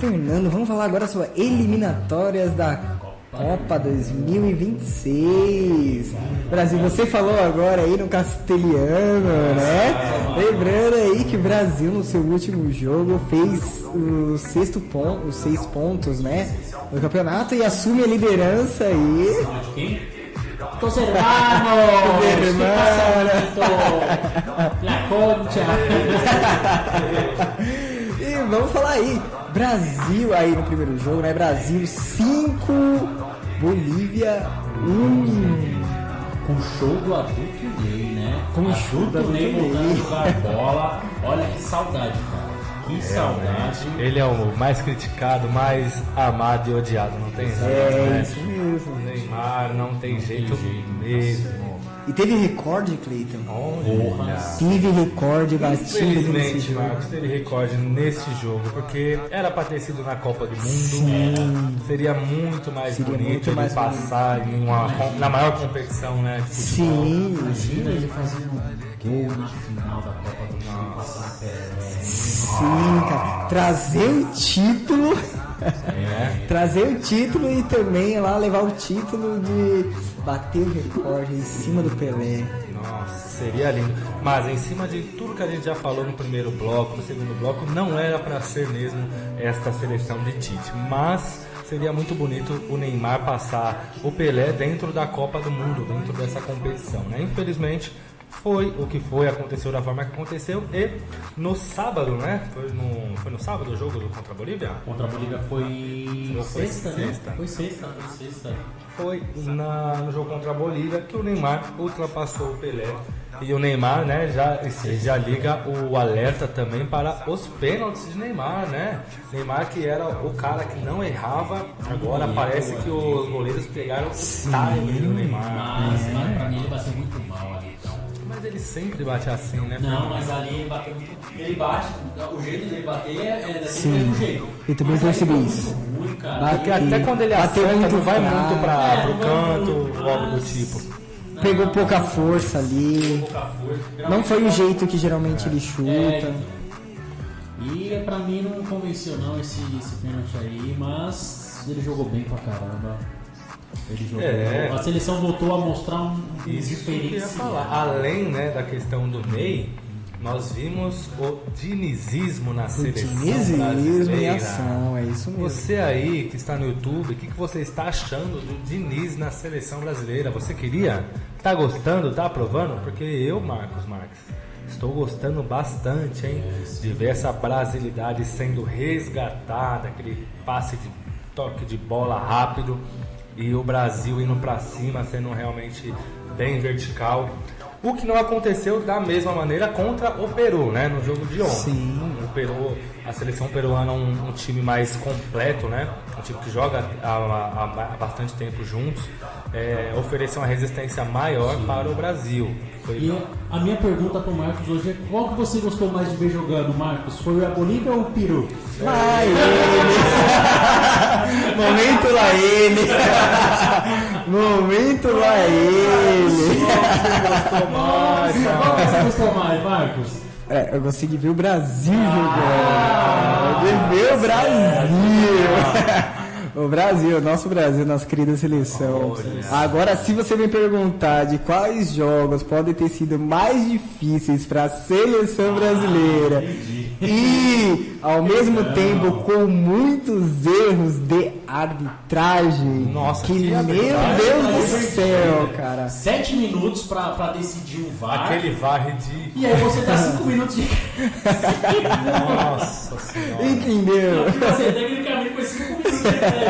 Fernando, vamos falar agora sobre eliminatórias da Copa 2026. Brasil, você falou agora aí no castelhano, né? Lembrando aí que o Brasil no seu último jogo fez os 6 pontos, né? No campeonato e assume a liderança aí. Tus hermanos, la concha. E vamos falar aí, Brasil aí no primeiro jogo, né? Brasil 5, Bolívia 1. Com show do adulto Ney, né? Com show do adulto Ney voltando a Ney. jogar bola. Olha que saudade, cara. Que saudade. Ele é o mais criticado, mais amado e odiado, não tem jeito, né? Isso mesmo. O Neymar não tem jeito mesmo. E teve recorde, Cleiton? Olha. Teve recorde batido nesse Infelizmente, jogo. Marcos, teve recorde nesse jogo, porque era pra ter sido na Copa do Mundo. Seria muito mais bonito muito ele mais passar na maior competição, né? De futebol. Sim, Imagina ele fazendo um gol na final da Copa do Mundo. Passar sim, cara. Trazer o título. Trazer o título e também lá levar o título de bater o recorde em cima do Pelé. Nossa, seria lindo. Mas em cima de tudo que a gente já falou no primeiro bloco, no segundo bloco, não era para ser mesmo esta seleção de Tite. Mas seria muito bonito o Neymar passar o Pelé dentro da Copa do Mundo, dentro dessa competição, né? Infelizmente, foi o que foi, aconteceu da forma que aconteceu. E no sábado, né? Foi no sábado o jogo contra a Bolívia? Contra a Bolívia foi sexta, né? sexta. Foi sexta. Foi no jogo contra a Bolívia que o Neymar ultrapassou o Pelé. E o Neymar, né, já liga o alerta também para os pênaltis de Neymar, né? Neymar que era o cara que não errava, agora parece que os goleiros pegaram o time do Neymar. Mas pra mim ele bateu muito mal ali. Mas ele sempre bate assim, né? Não, mas ali ele bateu muito. Ele bate, o jeito dele bater é daquele Sim. mesmo jeito. Eu também Mas percebi aí, isso. muito, cara. Porque até quando ele Bateu acerta, muito não vai fraco. muito pro não vai canto, muito, algo do mas- tipo. Pegou pouca força ali. Pouca força. Não foi o jeito que geralmente ele chuta. E pra mim não convenceu não esse pênalti aí, mas ele jogou bem pra caramba. Ele jogou. A seleção voltou a mostrar um Isso que eu ia diferencial. falar. Além, né, da questão do Ney, nós vimos o dinizismo na seleção Dinizismo em brasileira. ação, é isso mesmo. Você aí que está no YouTube, o que você está achando do Diniz na seleção brasileira? Você queria? Tá gostando? Tá aprovando? Porque eu, Marcos, estou gostando bastante, hein? De ver essa brasilidade sendo resgatada, aquele passe de toque de bola rápido e o Brasil indo para cima, sendo realmente bem vertical. O que não aconteceu da mesma maneira contra o Peru, né? No jogo de ontem. Sim. O Peru, a seleção peruana é um time mais completo, né? Um time que joga há bastante tempo juntos. Ofereceu uma resistência maior para o Brasil. E a minha pergunta pro Marcos hoje é: qual que você gostou mais de ver jogando, Marcos? Foi a Bolívia ou o Peru? Lá ele! Momento lá ele! Momento lá ele! Qual que você gostou mais, Marcos? Eu gostei de ver o Brasil jogando. De ver o Brasil! O Brasil, nosso Brasil, nossa querida seleção. Agora, se você me perguntar de quais jogos podem ter sido mais difíceis para a seleção brasileira e, ao mesmo tempo, com muitos erros de arbitragem, Nossa, que que meu arbitragem. Deus do céu, cara. 7 minutos pra decidir o VAR. Aquele VAR ridículo. E aí você dá 5 minutos de. Nossa senhora. Entendeu? Você tecnicamente foi 5 minutos de término.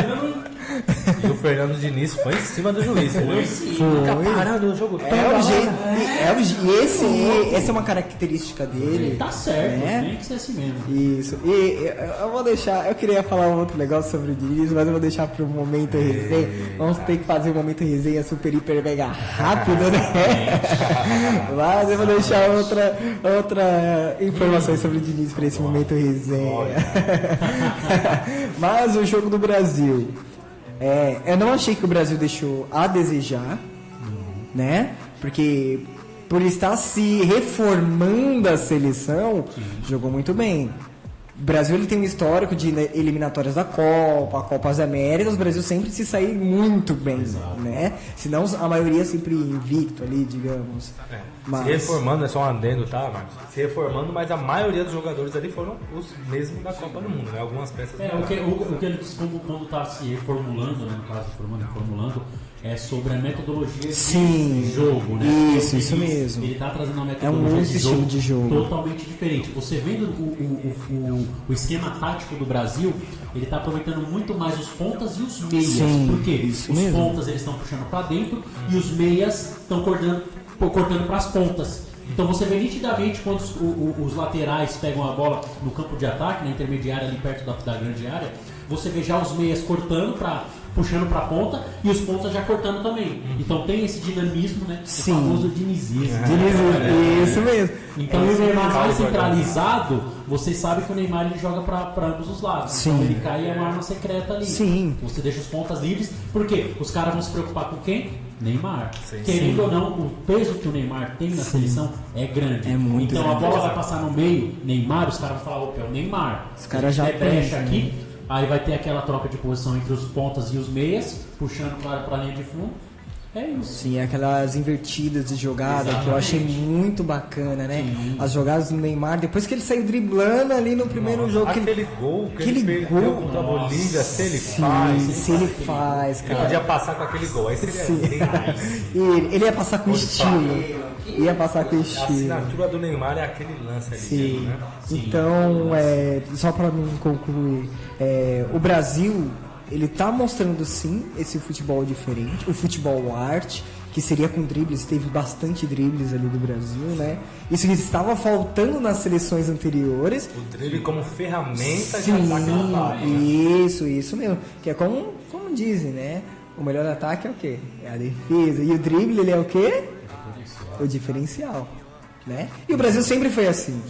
E o Fernando Diniz foi em cima do juiz, entendeu? Foi. Parando o jogo todo. Essa é uma característica dele. Tá certo, né? tem que ser assim mesmo. Isso. E eu vou deixar. Eu queria falar um outro negócio sobre o Diniz, mas eu vou deixar pro momento resenha. Vamos ter que fazer um momento resenha super, hiper, mega rápido, né? Mas eu vou deixar outra informações sobre o Diniz para esse momento resenha. Mas o jogo do Brasil. Eu não achei que o Brasil deixou a desejar, né? Porque por estar se reformando a seleção, jogou muito bem. O Brasil ele tem um histórico de eliminatórias da Copa, Copas Américas, o Brasil sempre se sair muito bem, né? Senão a maioria sempre invicto ali, digamos. Mas... Se reformando, é só um adendo, tá, Marcos? Se reformando, mas a maioria dos jogadores ali foram os mesmos da Copa do Mundo, né? Algumas peças... O que ele diz quando tá se reformulando, né? No caso, reformulando, é sobre a metodologia de jogo, né? Isso mesmo. Ele tá trazendo uma metodologia de jogo totalmente diferente. Você vendo o esquema tático do Brasil, ele tá aproveitando muito mais os pontas e os meias. Por quê? Os pontas eles estão puxando para dentro e os meias estão cortando para as pontas. Então você vê nitidamente quando os laterais pegam a bola no campo de ataque, na intermediária ali perto da grande área, você vê já os meias puxando para a ponta e os pontas já cortando também. Então tem esse dinamismo, né? O famoso dinizismo. Isso mesmo. Então o Neymar mais centralizado, você sabe que o Neymar ele joga para ambos os lados. Então ele cai e é uma arma secreta ali. Você deixa os pontas livres, porque os caras vão se preocupar com quem? Neymar. Querendo ou não, o peso que o Neymar tem na seleção é grande. Então grande, a bola vai passar no meio, Neymar, os caras vão falar, opa, é o Neymar. Os caras já brecha aqui, aí vai ter aquela troca de posição entre os pontas e os meias, puxando para a linha de fundo. É isso. Sim, aquelas invertidas de jogada que eu achei muito bacana, né? As jogadas do Neymar, depois que ele saiu driblando ali no primeiro jogo. Aquele gol que ele perdeu contra a Bolívia, se ele faz, cara. Ele podia passar com aquele gol, aí seria ele ia passar com estilo. A assinatura do Neymar é aquele lance ali, né? Então, só para mim concluir, o Brasil... Ele tá mostrando sim esse futebol diferente, o futebol arte, que seria com dribles, teve bastante dribles ali do Brasil, né? Isso que estava faltando nas seleções anteriores. O drible como ferramenta de ataque. Isso mesmo. Que é como dizem, né? O melhor ataque é o quê? É a defesa. E o drible, ele é o quê? O diferencial, né? E o Brasil sempre foi assim.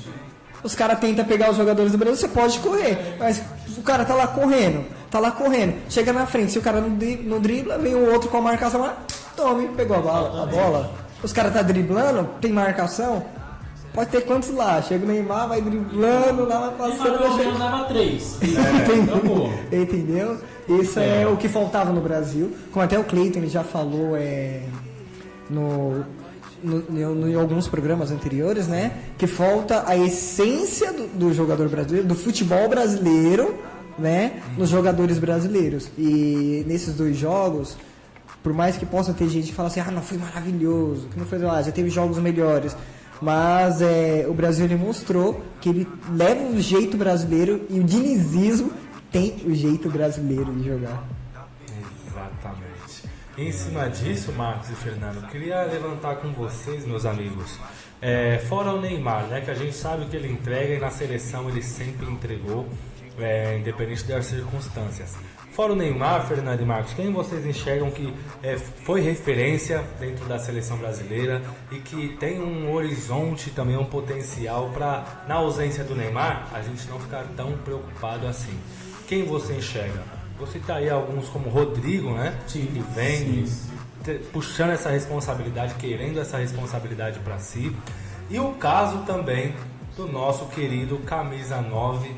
Os caras tentam pegar os jogadores do Brasil, você pode correr, mas o cara tá lá correndo, chega na frente, se o cara não dribla, vem o outro com a marcação lá, tome, pegou a bola. Os caras tá driblando, tem marcação, pode ter quantos lá, chega o Neymar, vai driblando, lá vai passando. Pelo menos leva 3. Entendeu? Isso é o que faltava no Brasil, como até o Cleiton ele já falou em alguns programas anteriores, né? Que falta a essência do jogador brasileiro, do futebol brasileiro, né? Nos jogadores brasileiros. E nesses 2 jogos, por mais que possa ter gente que fala assim, não foi maravilhoso, que não foi já teve jogos melhores. Mas o Brasil ele mostrou que ele leva o jeito brasileiro e o dinizismo tem o jeito brasileiro de jogar. Exatamente. Em cima disso, Marcos e Fernando, eu queria levantar com vocês, meus amigos, fora o Neymar, né, que a gente sabe que ele entrega e na seleção ele sempre entregou, independente das circunstâncias. Fora o Neymar, Fernando e Marcos, quem vocês enxergam que foi referência dentro da seleção brasileira e que tem um horizonte, também um potencial para, na ausência do Neymar, a gente não ficar tão preocupado assim? Quem você enxerga? Vou citar aí alguns como Rodrigo, né? Que vem puxando essa responsabilidade, querendo essa responsabilidade para si. E o caso também do nosso querido Camisa 9,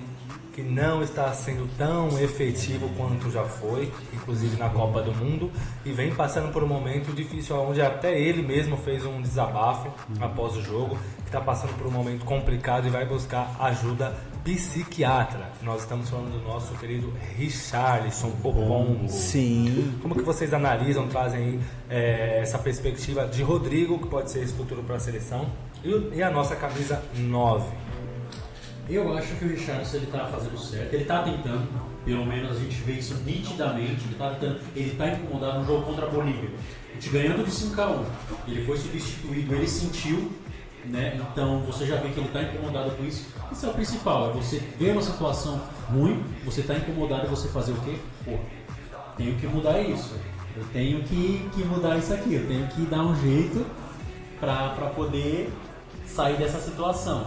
que não está sendo tão efetivo quanto já foi, inclusive na Copa do Mundo, e vem passando por um momento difícil, onde até ele mesmo fez um desabafo após o jogo, que está passando por um momento complicado e vai buscar ajuda psiquiatra. Nós estamos falando do nosso querido Richarlison Popombo. Sim. Como que vocês analisam, trazem aí, essa perspectiva de Rodrigo, que pode ser esse futuro para a seleção, e a nossa camisa 9? Eu acho que o Richarlison ele tá fazendo certo, ele tá tentando, pelo menos a gente vê isso nitidamente, ele tá incomodado no jogo contra a Bolívia. A gente ganhando de 5-1, ele foi substituído, ele sentiu, né? Então você já vê que ele tá incomodado com isso. Isso é o principal, é você ver uma situação ruim, você tá incomodado e você fazer o quê? Tenho que mudar isso, eu tenho que mudar isso aqui, eu tenho que dar um jeito para poder sair dessa situação.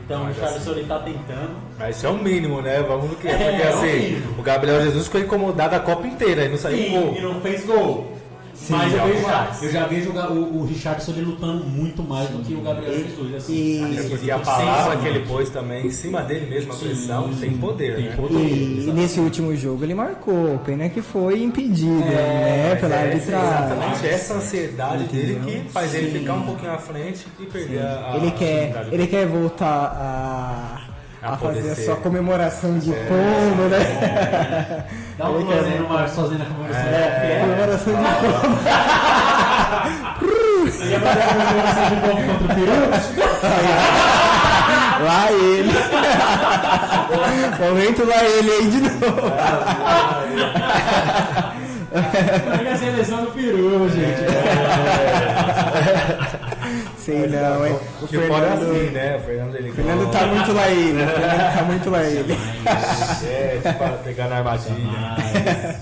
Então o Richarlison ele tá tentando. Mas isso é o mínimo, né? Vamos no que porque assim, o Gabriel Jesus ficou incomodado a Copa inteira e não saiu gol. E não fez gol. Mas eu já vejo o Richarlison ele lutando muito mais do que o Gabriel Jesus. Assim, e a palavra que ele pôs também em cima dele mesmo, a pressão, tem poder, né? E nesse último jogo ele marcou, pena que foi impedido, né? Pela arbitragem. Exatamente essa ansiedade dele que faz ele ficar um pouquinho à frente e perder a Ele quer voltar a fazer a sua ser. comemoração de pombo, né? Dá um close aí no Marcos fazendo a comemoração. Comemoração de pombo. E agora a comemoração de pombo contra o peru? Lá ele. Momento lá ele aí de novo. Pega a seleção do peru, gente. Sei não, hein? O Que fora Fernando, assim, né? O Fernando ele Fernando tá muito lá ele. O Fernando tá muito lá ele. tipo, para pegar na armadilha.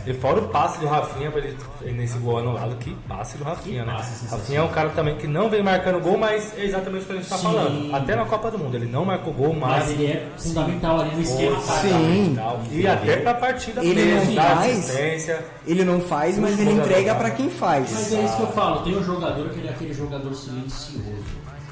E fora o passe do Rafinha, pra ele nesse gol anulado, que passe do Rafinha, né? Rafinha é um cara também que não vem marcando gol, mas é exatamente o que a gente tá falando. Até na Copa do Mundo, ele não marcou gol, Mas ele é fundamental ali no esquema tático. Sim. E até pra partida Ele mesmo, não dá faz. assistência. Ele não faz, mas ele entrega pra quem Mas faz. é isso que eu falo, tem um jogador que ele é aquele jogador silencioso.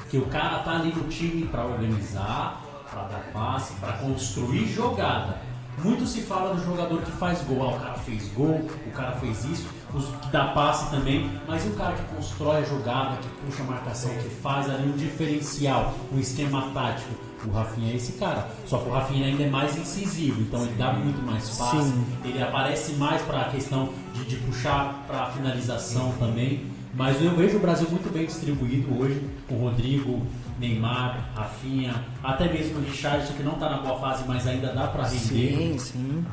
Que o cara tá ali no time pra organizar, pra dar passe, pra construir jogada. Muito se fala do jogador que faz gol. O cara fez gol, o cara fez isso, os que dá passe também, mas e o cara que constrói a jogada, que puxa a marcação, que faz ali um diferencial, um esquema tático. O Rafinha é esse cara. Só que o Rafinha ainda é mais incisivo, então ele dá muito mais passe, ele aparece mais para a questão de puxar para a finalização também. Mas eu vejo o Brasil muito bem distribuído hoje, com Rodrigo, Neymar, Rafinha, até mesmo o Richarlison, que não está na boa fase, mas ainda dá para render. Sim.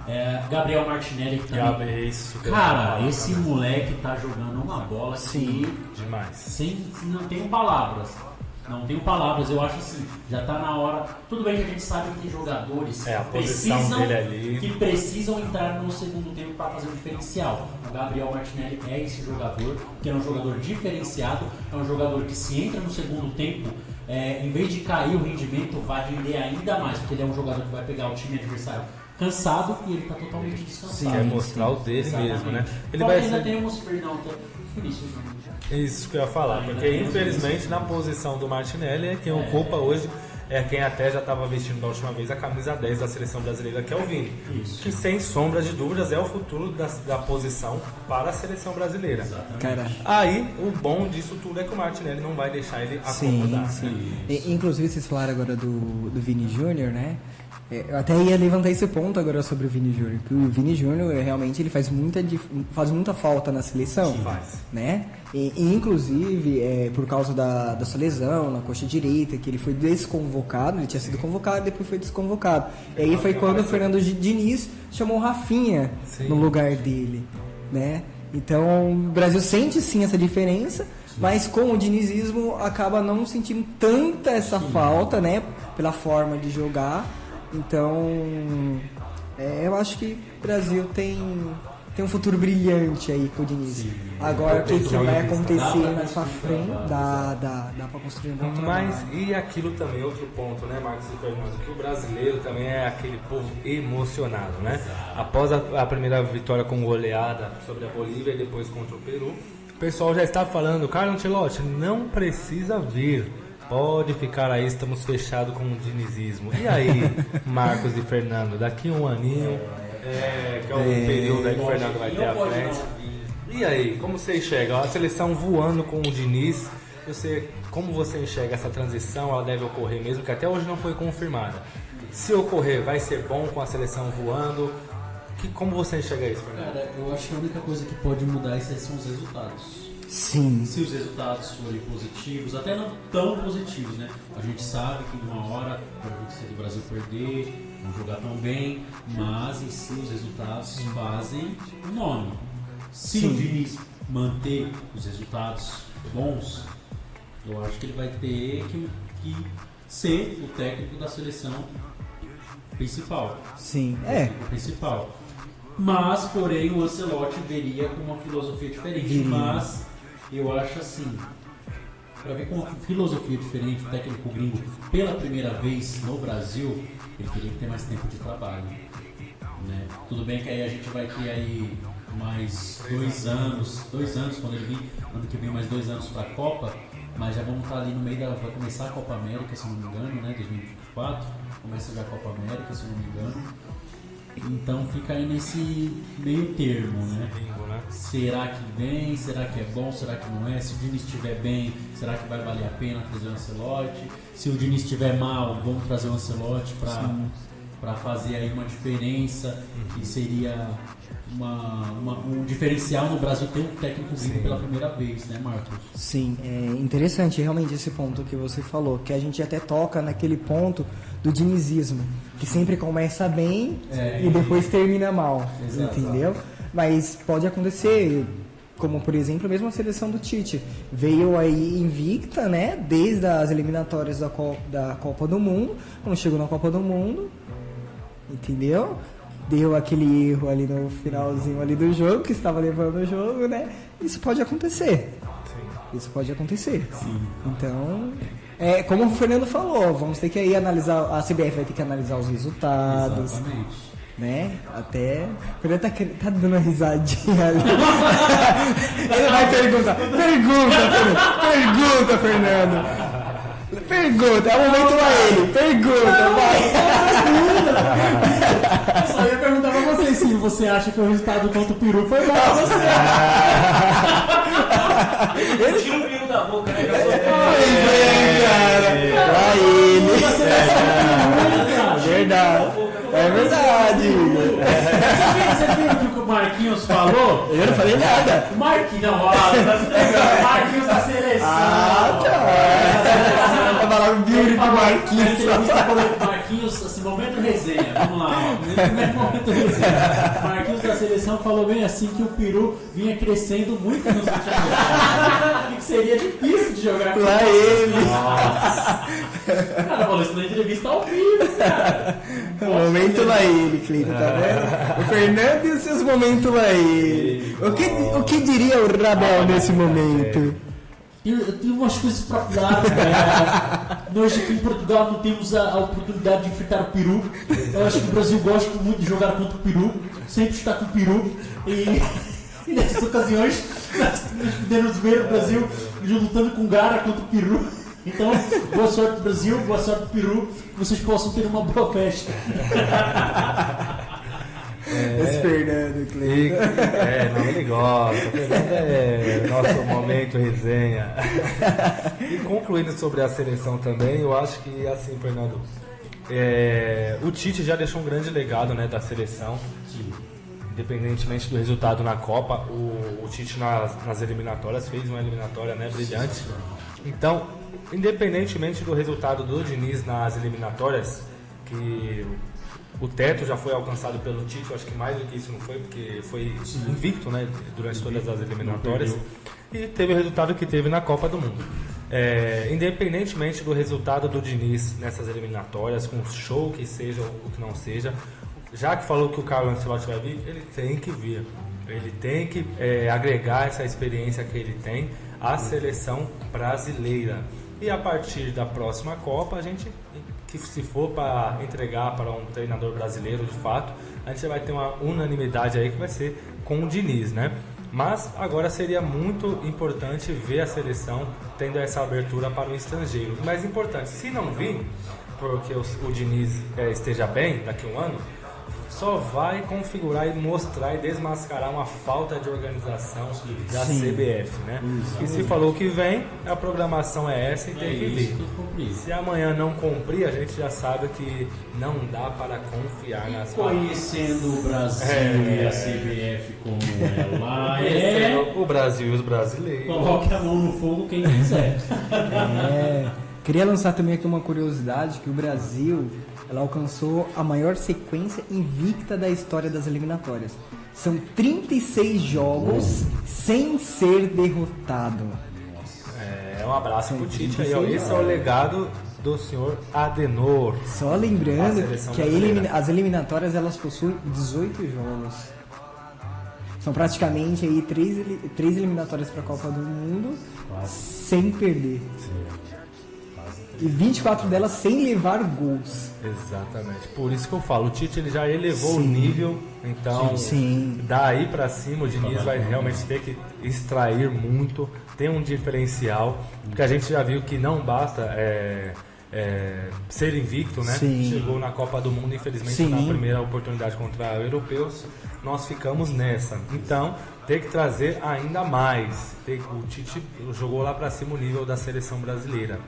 Gabriel Martinelli, que também... Cara, esse moleque tá jogando uma bola que... Demais. Não tenho palavras. Não tenho palavras, eu acho assim, já tá na hora. Tudo bem que a gente sabe que tem jogadores a posição dele ali. que precisam entrar no segundo tempo para fazer um diferencial. O Gabriel Martinelli é esse jogador, que é um jogador diferenciado, é um jogador que se entra no segundo tempo, em vez de cair o rendimento, vai render ainda mais, porque ele é um jogador que vai pegar o time adversário cansado e ele tá totalmente descansado. Quer mostrar o dele mesmo, né? Ele Vai vai ainda ser... temos, perdão, Vinícius. Isso que eu ia falar, porque infelizmente na posição do Martinelli, quem ocupa hoje é quem até já estava vestindo da última vez a camisa 10 da seleção brasileira, que é o Vini. Isso. Que sem sombra de dúvidas é o futuro da posição para a seleção brasileira. Cara. Aí o bom disso tudo é que o Martinelli não vai deixar ele acomodar. Sim. Inclusive vocês falaram agora do Vini Júnior, né? Eu até ia levantar esse ponto agora sobre o Vini Júnior, que o Vini Júnior realmente ele faz muita falta na seleção, né? E inclusive por causa da sua lesão na coxa direita, que ele foi desconvocado, ele tinha sido convocado, depois foi desconvocado. E aí foi quando o Fernando Diniz chamou o Rafinha no lugar dele, né? Então o Brasil sente sim essa diferença, mas com o dinizismo acaba não sentindo tanta essa falta, né? Pela forma de jogar. Então, eu acho que o Brasil tem um futuro brilhante aí com o Diniz. Agora, o que vai acontecer mais pra frente, dá pra construir um bom trabalho. Mas, e aquilo também, outro ponto, né, Marcos e Fernando, que o brasileiro também é aquele povo emocionado, né? Após a primeira vitória com goleada sobre a Bolívia e depois contra o Peru, o pessoal já está falando, Carlo Ancelotti, não precisa vir. Pode ficar aí, estamos fechados com o dinizismo. E aí, Marcos e Fernando, daqui um aninho, que é o período aí que o Fernando vai ter à frente. E aí, como você enxerga? A seleção voando com o Diniz, como você enxerga essa transição? Ela deve ocorrer mesmo, que até hoje não foi confirmada. Se ocorrer, vai ser bom com a seleção voando? Como você enxerga isso, Fernando? Cara, eu acho que a única coisa que pode mudar isso são os resultados. Sim. Se os resultados forem positivos, até não tão positivos, né? A gente sabe que uma hora pode acontecer do Brasil perder, não jogar tão bem, mas em si os resultados fazem o nome. Se o Diniz manter os resultados bons, eu acho que ele vai ter que ser o técnico da seleção principal. Sim, O principal. Mas, porém, o Ancelotti veria com uma filosofia diferente. Mas eu acho assim, para ver com uma filosofia diferente, o técnico gringo, pela primeira vez no Brasil, ele teria que ter mais tempo de trabalho. Né? Tudo bem que aí a gente vai ter aí mais 2 anos quando ele vir, ano que vem mais 2 anos para a Copa, mas já vamos estar ali no meio vai começar a Copa América, se não me engano, né, 2024, começa já a Copa América, se não me engano, então fica aí nesse meio termo, né? Será que vem, será que é bom, será que não é, se o Diniz estiver bem, será que vai valer a pena trazer o Ancelotti, se o Diniz estiver mal, vamos trazer o Ancelotti para fazer aí uma diferença, que seria um diferencial no Brasil ter um técnico vindo pela primeira vez, né, Marcos? Sim, é interessante realmente esse ponto que você falou, que a gente até toca naquele ponto do dinizismo, que sempre começa bem e depois termina mal, entendeu? Mas pode acontecer, como por exemplo mesmo a seleção do Tite, veio aí invicta, né, desde as eliminatórias da Copa do Mundo, quando chegou na Copa do Mundo, entendeu? Deu aquele erro ali no finalzinho ali do jogo, que estava levando o jogo, né? Isso pode acontecer. Sim. Isso pode acontecer. Sim. Então, como o Fernando falou, vamos ter que aí analisar, a CBF vai ter que analisar os resultados. Exatamente. Né? Até. O Fernando tá dando uma risadinha ali. Ele vai perguntar. Pergunta, Fernando. Pergunta, é o momento lá ele. Pergunta, vai. Eu só ia perguntar pra você se você acha que o resultado contra o Peru foi bom pra você. Ele tira o peru da boca, né? Cara. Lá ele. Verdade. É verdade. Você viu o que o Marquinhos falou? Eu não falei nada. O Marquinhos, não, o Marquinhos da seleção. Vai falar o Beauty do Marquinhos. Marquinhos, assim, momento resenha. Vamos lá, ó. Momento resenha. Marquinhos da seleção falou bem assim que o Peru vinha crescendo muito nos últimos anos. E que seria difícil de jogar com lá ele. O cara falou isso na entrevista ao vivo, cara. Momento lá ele, Cleiton, tá vendo? O Fernando e os seus momentos lá ele. O que diria o Rabel nesse momento? Eu tenho umas coisas pra falar. Nós aqui em Portugal não temos a oportunidade de enfrentar o Peru. Eu acho que o Brasil gosta muito de jogar contra o Peru. Sempre está com o Peru. E nessas ocasiões, nós podemos ver o Brasil lutando com garra contra o Peru. Então, boa sorte do Brasil, boa sorte do Peru, que vocês possam ter uma boa festa. Esse Fernando, Cleiton. Não, ele gosta. O Fernando é nosso momento resenha. E concluindo sobre a seleção também, eu acho que assim, Fernando, o Tite já deixou um grande legado, né, da seleção. Independentemente do resultado na Copa, o Tite nas eliminatórias fez uma eliminatória, né, brilhante. Então, independentemente do resultado do Diniz nas eliminatórias, que o teto já foi alcançado pelo Tite, eu acho que mais do que isso não foi, porque foi invicto, né, durante todas as eliminatórias, e teve o resultado que teve na Copa do Mundo. Independentemente do resultado do Diniz nessas eliminatórias, com o show que seja ou que não seja, já que falou que o Carlo Ancelotti vai vir, ele tem que vir. Ele tem que agregar essa experiência que ele tem à seleção brasileira. E a partir da próxima Copa, a gente, que se for para entregar para um treinador brasileiro de fato, a gente vai ter uma unanimidade aí que vai ser com o Diniz, né? Mas agora seria muito importante ver a seleção tendo essa abertura para o estrangeiro. O mais importante, se não vir, porque o Diniz esteja bem daqui a um ano, só vai configurar e mostrar e desmascarar uma falta de organização da CBF, né? E se falou que vem, a programação é essa e tem que vir. Se amanhã não cumprir, a gente já sabe que não dá para confiar nas conhecendo o Brasil e a CBF como ela o Brasil e os brasileiros. Coloque a mão no fogo quem quiser. Queria lançar também aqui uma curiosidade, que o Brasil ela alcançou a maior sequência invicta da história das eliminatórias. São 36 jogos sem ser derrotado. Um abraço pro Tite aí, ó. Esse é o legado do senhor Adenor. Só lembrando que as eliminatórias elas possuem 18 jogos. São praticamente aí 3 eliminatórias para a Copa do Mundo sem perder. e 24 delas sem levar gols. Exatamente. Por isso que eu falo, o Tite ele já elevou o Sim. nível, então Sim. daí pra cima o Diniz vai realmente ter que extrair muito, ter um diferencial, porque a gente já viu que não basta ser invicto, né? Sim. Chegou na Copa do Mundo, infelizmente Sim. na primeira oportunidade contra europeus, nós ficamos nessa. Então, tem que trazer ainda mais. O Tite jogou lá pra cima o nível da seleção brasileira.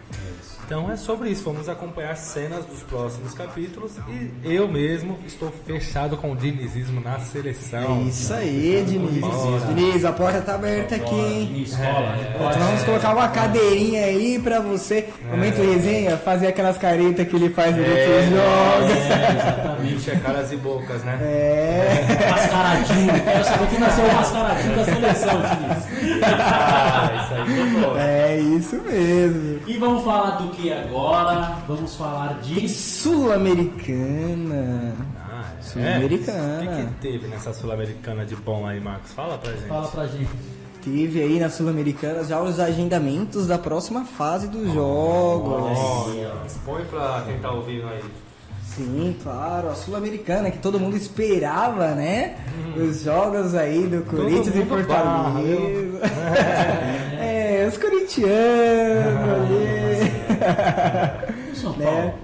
Então é sobre isso, vamos acompanhar cenas dos próximos capítulos e eu mesmo estou fechado com o dinizismo na seleção. Isso aí, Diniz. Bora. Diniz, a porta tá aberta aqui, hein? Diniz, cola. Vamos colocar uma cadeirinha aí pra você. Momento resenha, fazer aquelas caretas que ele faz durante os jogos. Exatamente, é caras e bocas, né? Mascaradinho. Quero saber quem vai ser o mascaradinho da seleção, Diniz. Isso aí eu gosto. É isso mesmo. E vamos falar do que agora? Vamos falar Tem de... Sul-Americana. Sul-Americana. O que teve nessa Sul-Americana de bom aí, Marcos? Fala pra gente. Fala pra gente. Teve aí na Sul-Americana já os agendamentos da próxima fase dos jogos. Olha, põe pra quem tá ouvindo aí. Sim, claro, a Sul-Americana que todo mundo esperava, né? Os jogos aí do Corinthians e mundo barra, Fortaleza. Os corintianos ali. São Paulo. Né?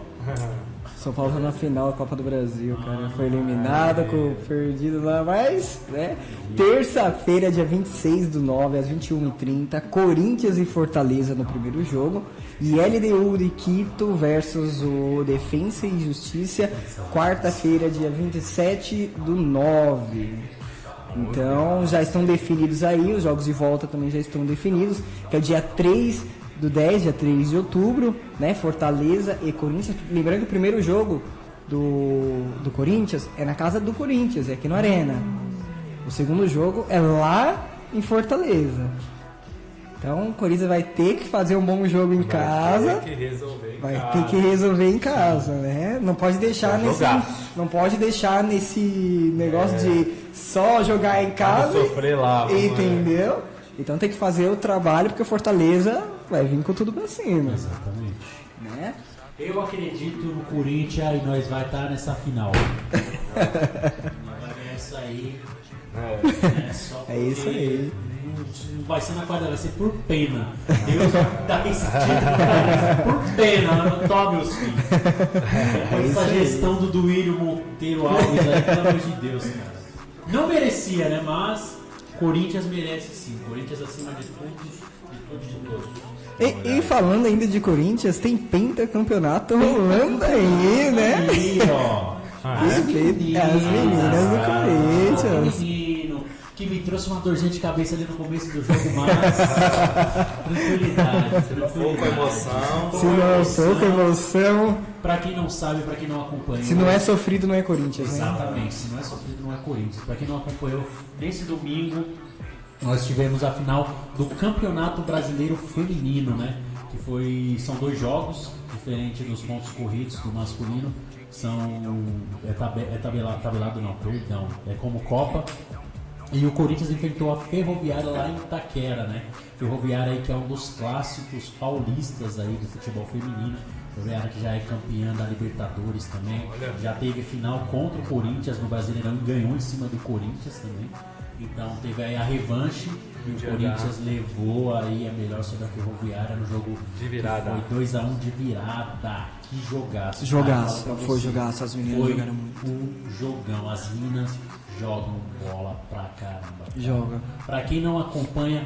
São Paulo tá na final da Copa do Brasil, cara. Foi eliminado, com perdido lá, mas, né? Terça-feira, dia 26/9, às 21h30, Corinthians e Fortaleza no primeiro jogo. E LDU de Quito versus o Defensa e Justiça, quarta-feira, dia 27/9. Então, já estão definidos aí, os jogos de volta também já estão definidos, que é dia 3/10, dia 3 de outubro, né? Fortaleza e Corinthians. Lembrando que o primeiro jogo do Corinthians é na casa do Corinthians, é aqui no Arena. O segundo jogo é lá em Fortaleza. Então o Corinthians vai ter que fazer um bom jogo em casa. Vai ter que resolver em Vai casa. ter que resolver em casa, né? Não pode deixar Vai nesse. jogar. Não pode deixar nesse negócio de só jogar em casa. Vamos sofrer lá, vamos, entendeu? Então tem que fazer o trabalho, porque o Fortaleza vai vir com tudo pra cima. Exatamente. Né? Eu acredito no Corinthians e nós vai estar nessa final. Nós vai ganhar isso aí. Só É isso porque aí. Não vai ser na quadra, vai ser por pena. Deus vai dar esse título pra nós. Por pena, não tome os filhos. Depois isso essa aí. gestão do Duílio Monteiro Alves aí, pelo amor de Deus, cara. Não merecia, né? Mas Corinthians merece sim. Corinthians acima de tudo, de todos. E falando ainda de Corinthians, tem pentacampeonato rolando aí, né? Aí, ó. As meninas do Corinthians. Menino, que me trouxe uma dorzinha de cabeça ali no começo do jogo, mas tranquilidade. Pouca emoção. Se não for com emoção, Pra quem não sabe, pra quem não acompanhou. se não é sofrido, não é Corinthians, né? Exatamente, se não é sofrido, não é Corinthians. Pra quem não acompanhou, nesse domingo nós tivemos a final do Campeonato Brasileiro Feminino, né? Que são 2 jogos, diferente dos pontos corridos do masculino. Tabelado não, perdão. É como Copa. E o Corinthians enfrentou a Ferroviária lá em Itaquera, né? Ferroviária aí que é um dos clássicos paulistas aí do futebol feminino. Ferroviária que já é campeã da Libertadores também. Já teve final contra o Corinthians no Brasileirão e ganhou em cima do Corinthians também. Então teve aí a revanche e o Corinthians levou aí a melhor sobre a Ferroviária no jogo De virada. Foi 2-1 de virada. Que jogaço. Jogaço, Fala pra foi você. jogaço, as meninas Foi jogaram muito. um jogão. As minas jogam bola pra caramba. Joga. Pra quem não acompanha,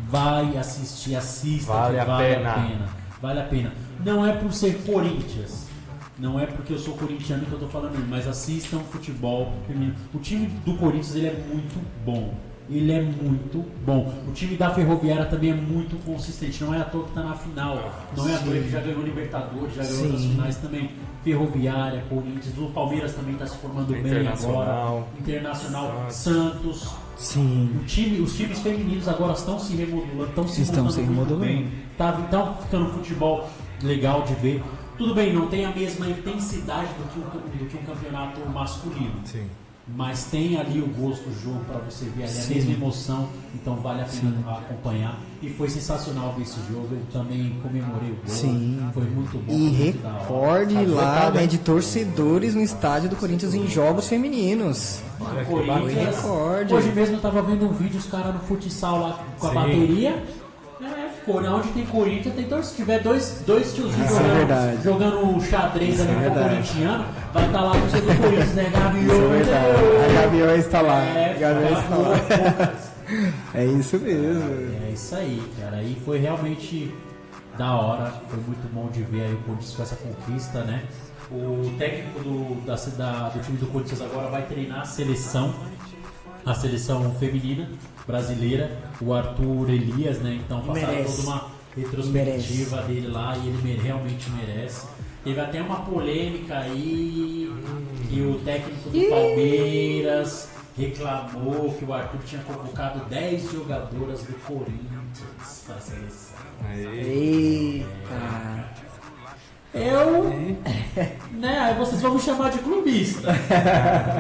vai assistir, assista. Vale que a pena. Vale a pena. Não é por ser Corinthians. Não é porque eu sou corintiano que eu tô falando isso, mas assistam futebol feminino. O time do Corinthians ele é muito bom. Ele é muito bom. O time da Ferroviária também é muito consistente. Não é à toa que tá na final. Não é à toa que já ganhou Libertadores, já ganhou outras finais também. Ferroviária, Corinthians, o Palmeiras também está se formando bem agora. Internacional, Santos. Sim. Os times femininos agora estão se remodulando, Estão se remodulando. bem. Tá ficando futebol legal de ver. Tudo bem, não tem a mesma intensidade do que um campeonato masculino. Sim. mas tem ali o gosto do jogo para você ver ali Sim. a mesma emoção, então vale a pena Sim. acompanhar. E foi sensacional ver esse jogo, eu também comemorei o gol, Sim. foi muito bom. E foi muito da hora. recorde lá, né, de torcedores no estádio do Corinthians em jogos femininos. Olha que Corinthians, bacana. recorde. Hoje mesmo eu tava vendo um vídeo, os caras no futsal lá com a Sim. bateria. Ficou, né? Onde tem Corinthians, tem torcida. Se tiver dois tiozinhos Isso é verdade. jogando xadrez Isso ali é com o verdade. corintiano, vai estar lá com o do Corinthians, né? Isso é Gaviões. verdade. A Gaviões está lá. É, A Gaviões está lá. pô, É isso mesmo. é isso aí, cara. E foi realmente da hora. Foi muito bom de ver aí o Corinthians com essa conquista, né? O técnico do time do Corinthians agora vai treinar a seleção feminina brasileira, o Arthur Elias, né? Então passaram Merece. toda uma retrospectiva dele lá e ele realmente merece. Teve até uma polêmica aí que o técnico do Palmeiras reclamou que o Arthur tinha convocado 10 jogadoras do Corinthians para a seleção. Aí. Eita. Eu, né, aí vocês vão me chamar de clubista.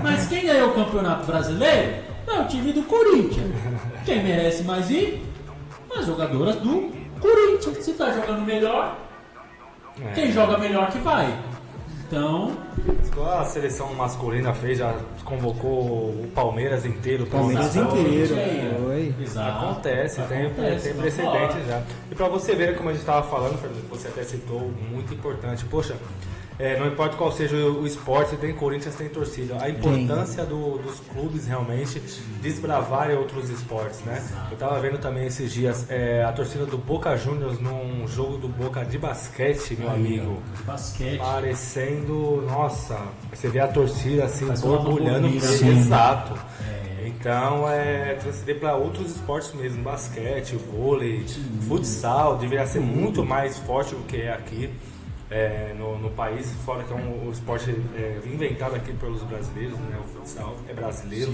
Mas quem ganhou o Campeonato Brasileiro é o time do Corinthians. Quem merece mais ir? As jogadoras do Corinthians. Se tá jogando melhor, quem joga melhor que vai. Então, A seleção masculina fez, já convocou o Palmeiras inteiro. pra Palmeiras usar. inteiro. aí, Foi. exato. Acontece, tem Acontece, mas precedente bora. já. E pra você ver, como a gente estava falando, Fernando, você até citou, muito importante. Poxa, não importa qual seja o esporte, tem Corinthians, tem torcida. A importância dos clubes realmente desbravarem outros esportes, né? Eu tava vendo também esses dias a torcida do Boca Juniors num jogo do Boca de basquete, meu amigo. De basquete. Parecendo, nossa, você vê a torcida assim, Parece uma borbulhando, bombonera. exato. Então transcender para outros esportes mesmo, basquete, vôlei, futsal, deveria ser muito mais forte do que é aqui no país, fora que é um esporte inventado aqui pelos brasileiros, né? O futsal é brasileiro.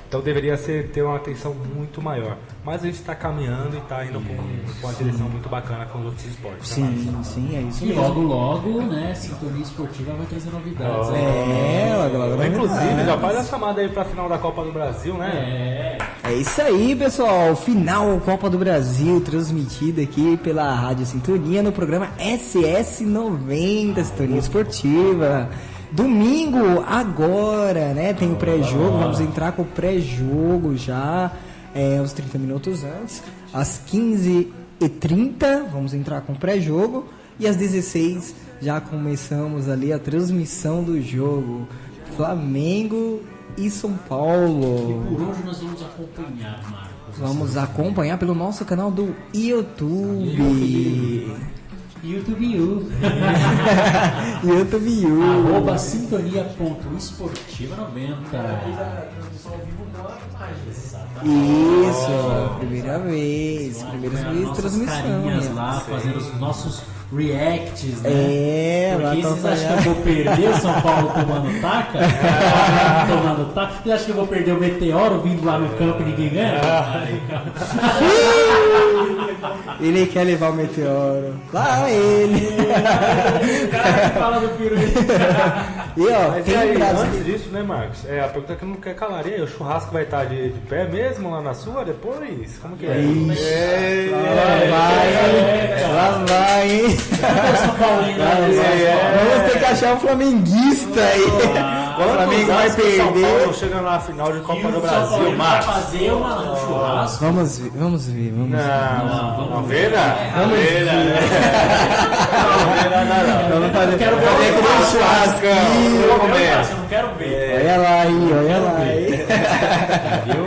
Então deveria ter uma atenção muito maior. Mas a gente está caminhando e está indo com uma direção muito bacana com os outros esportes. né, Marcos? Sim, é isso E mesmo. logo, né, Sintonia Esportiva vai trazer novidades. Logo. Inclusive, já faz a chamada aí para a final da Copa do Brasil, né? É isso aí, pessoal. Final Copa do Brasil, transmitida aqui pela Rádio Sintonia no programa SS90, Sintonia Esportiva. Domingo, agora, né? Tem o pré-jogo, vamos entrar com o pré-jogo já, uns 30 minutos antes. Às 15h30, vamos entrar com o pré-jogo. E às 16 já começamos ali a transmissão do jogo. Flamengo e São Paulo. Por hoje nós vamos acompanhar, Marcos. Vamos acompanhar pelo nosso canal do YouTube. YouTube. YouTube. Arroba sintonia.esportiva90. Isso, primeira vez Nossas transmissão. carinhas né? lá, fazendo os nossos reacts, né? Vai Porque vocês acham que acompanhar. eu vou perder o São Paulo tomando taca? Tomando taca? Vocês acham que eu vou perder o Meteoro vindo lá no campo e ninguém ganha? Ele quer levar o meteoro. Lá ele. O cara que fala do peru. E ó, Mas e tem aí, Brasil. antes disso, né, Marcos? A pergunta que eu não quero calar. E aí, o churrasco vai estar de pé mesmo lá na sua depois? Como que é? Ixi, lá vai, hein? São Paulino, Vamos ter que achar um flamenguista aí. O Flamengo vai São Paulo perder. chega na final de E Copa o do São Paulo Brasil, vai Marcos. fazer um churrasco. Vamos ver. Não, vamos ver. Vamos fazer. Eu quero ver fazer aquele o churrascão. Eu não quero ver. Olha lá aí, olha lá aí. Entendeu?